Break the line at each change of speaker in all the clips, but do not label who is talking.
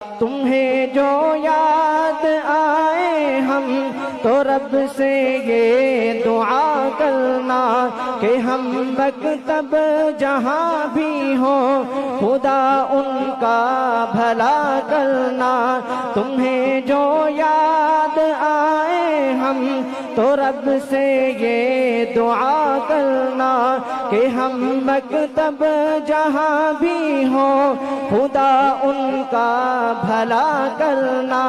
تمہیں جو یاد آئے ہم تو رب سے یہ دعا کرنا کہ ہم مکتب جہاں بھی ہو خدا ان کا بھلا کرنا. تمہیں جو یاد آئے ہم تو رب سے یہ دعا کرنا کہ ہم مکتب جہاں بھی ہو خدا ان کا بھلا کرنا.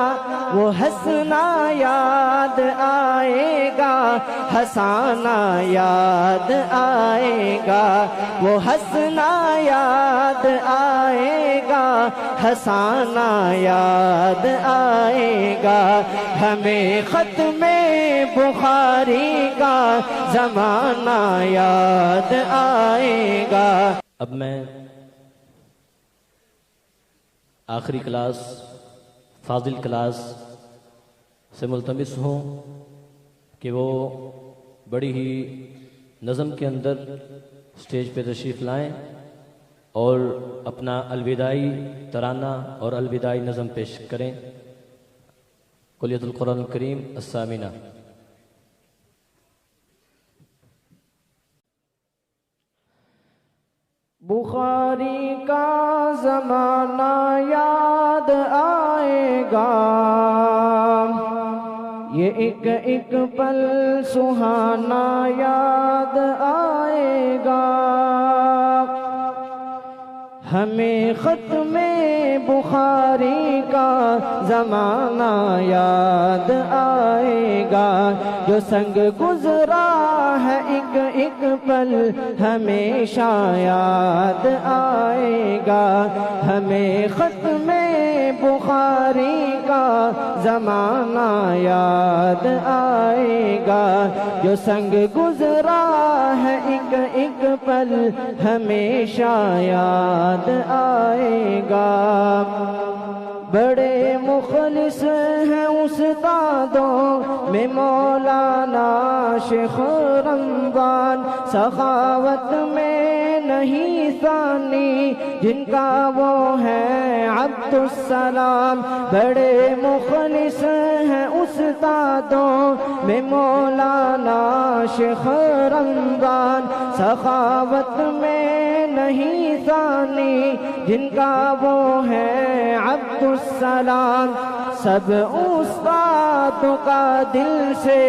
وہ ہنسنا یاد آئے گا ہنسانا یاد آئے گا. وہ ہنسنا یاد آئے گا ہنسانا یاد آئے گا. ہمیں ختم بخاری کا زمانہ یاد آئے گا.
اب میں آخری کلاس فاضل کلاس سے ملتمس ہوں کہ وہ بڑی ہی نظم کے اندر اسٹیج پہ تشریف لائیں اور اپنا الوداعی ترانہ اور الوداعی نظم پیش کریں. کلیت القرآن الکریم الثامنہ.
بخاری کا زمانہ یاد آئے گا یہ ایک ایک پل سہانا یاد آئے گا. ہمیں ختم بخاری کا زمانہ یاد آئے گا. جو سنگ گزرا ہے ایک ایک پل ہمیشہ یاد آئے گا. ہمیں ختم بخاری کا زمانہ یاد آئے گا. جو سنگ گزرا ہے ایک ایک پل ہمیشہ یاد آئے گا. بڑے مخلص ہیں استادوں میں مولانا شیخ رمضان. سخاوت میں نہیں ثانی جن کا وہ ہے عبد السلام. بڑے مخلص ہیں استادوں میں مولانا شیخ رمضان. سخاوت میں نہیں ثانی جن کا وہ ہے عبد السلام. سب استادوں کا دل سے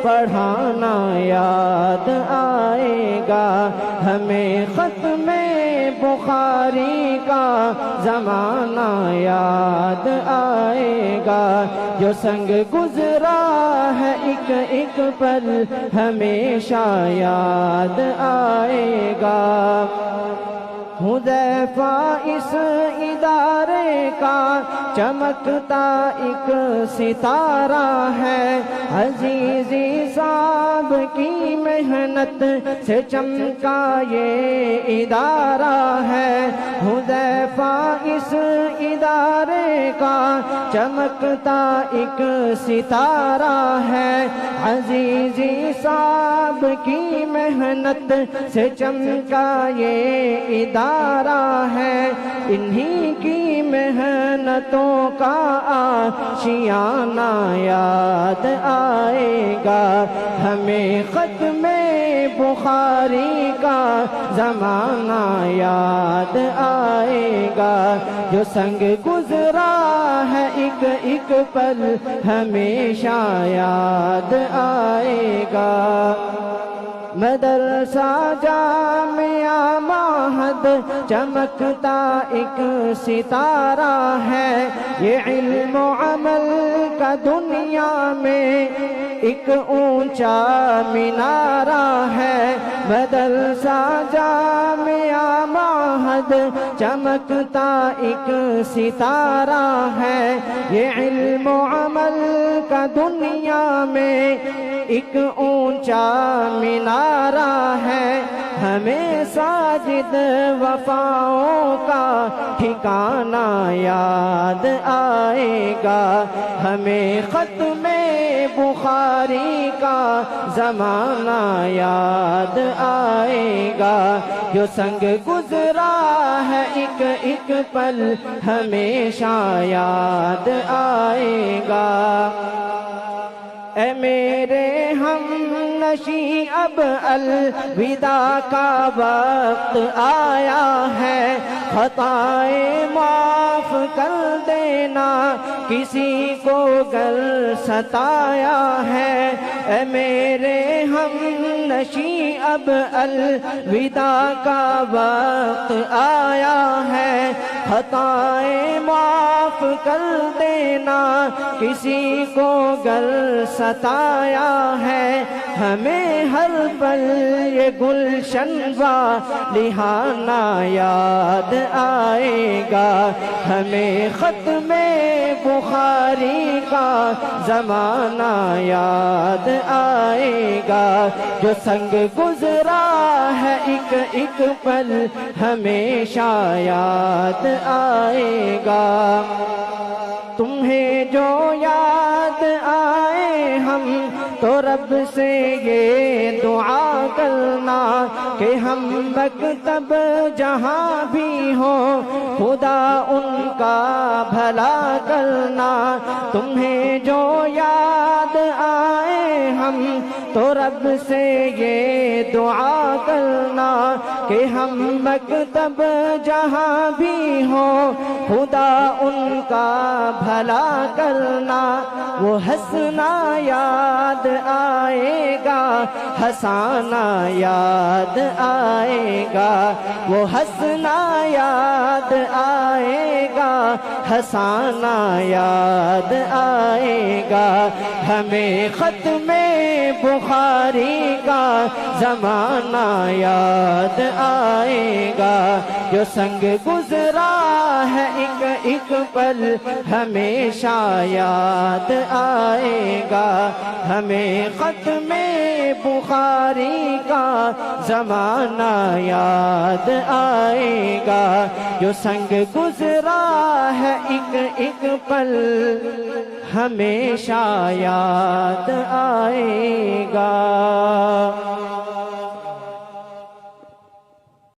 پڑھانا یاد آئے گا. ہمیں ختم بخاری کا زمانہ یاد آئے گا. جو سنگ گزرا ہے ایک ایک پل ہمیشہ یاد آئے گا. حذیفہ اس ادارے کا چمکتا ایک ستارہ ہے. عزیزی صاحب کی محنت سے چمکا یہ ادارہ ہے. حذیفہ اس ادارے کا چمکتا ایک ستارہ ہے. عزیزی صاحب کی محنت سے چمکا یہ ادارہ ہے. انہی کی محنتوں کا آشیانہ یاد آئے گا. ہمیں ختم بخاری کا زمانہ یاد آئے گا. جو سنگ گزرا ہے ایک ایک پل ہمیشہ یاد آئے گا. مدرسہ جامعہ معہد چمکتا ایک ستارہ ہے. یہ علم و عمل کا دنیا میں ایک اونچا مینارہ ہے. مدرسہ جامعہ معہد چمکتا ایک ستارہ ہے. یہ علم و عمل کا دنیا میں ایک اونچا مینارہ ہے. ہمیں ساجد وفاؤں کا ٹھکانہ یاد آئے گا، ہمیں ختم بخاری کا زمانہ یاد آئے گا، جو سنگ گزرا ہے ایک ایک پل ہمیشہ یاد آئے گا۔ اے میرے ہم نشیں اب الوداع کا وقت آیا ہے، خطائیں معاف کر دینا کسی کو گر ستایا ہے۔ اے میرے ہم نشیں اب الوداع کا وقت آیا ہے، خطائیں معاف کر دینا کسی کو گر ستایا ہے، ہمیں ہر پل یہ گلشن والہانہ یاد آئے گا، ہمیں ختم بخاری کا زمانہ یاد آئے گا، جو سنگ گزرا ہے ایک ایک پل ہمیشہ یاد آئے گا۔ تمہیں جو یاد آئے ہم تو رب سے یہ دعا کرنا کہ ہم مکتب جہاں بھی ہوں خدا ان کا بھلا کرنا۔ تمہیں جو یاد آئے ہم تو رب سے یہ دعا کرنا کہ ہم مکتب جہاں بھی ہوں خدا ان کا بھلا کرنا۔ وہ ہنسنا یاد آئے گا، ہنسانا یاد آئے گا، وہ ہنسنا یاد آئے گا، ہنسانا یاد آئے گا، ہمیں ختم بخاری کا زمانہ یاد آئے گا، جو سنگ گزرا ہے ایک ایک پل ہمیشہ یاد آئے گا، ہمیں ختم بخاری کا زمانہ یاد آئے گا، جو سنگ گزرا ہے ایک ایک پل ہمیشہ یاد آئے گا۔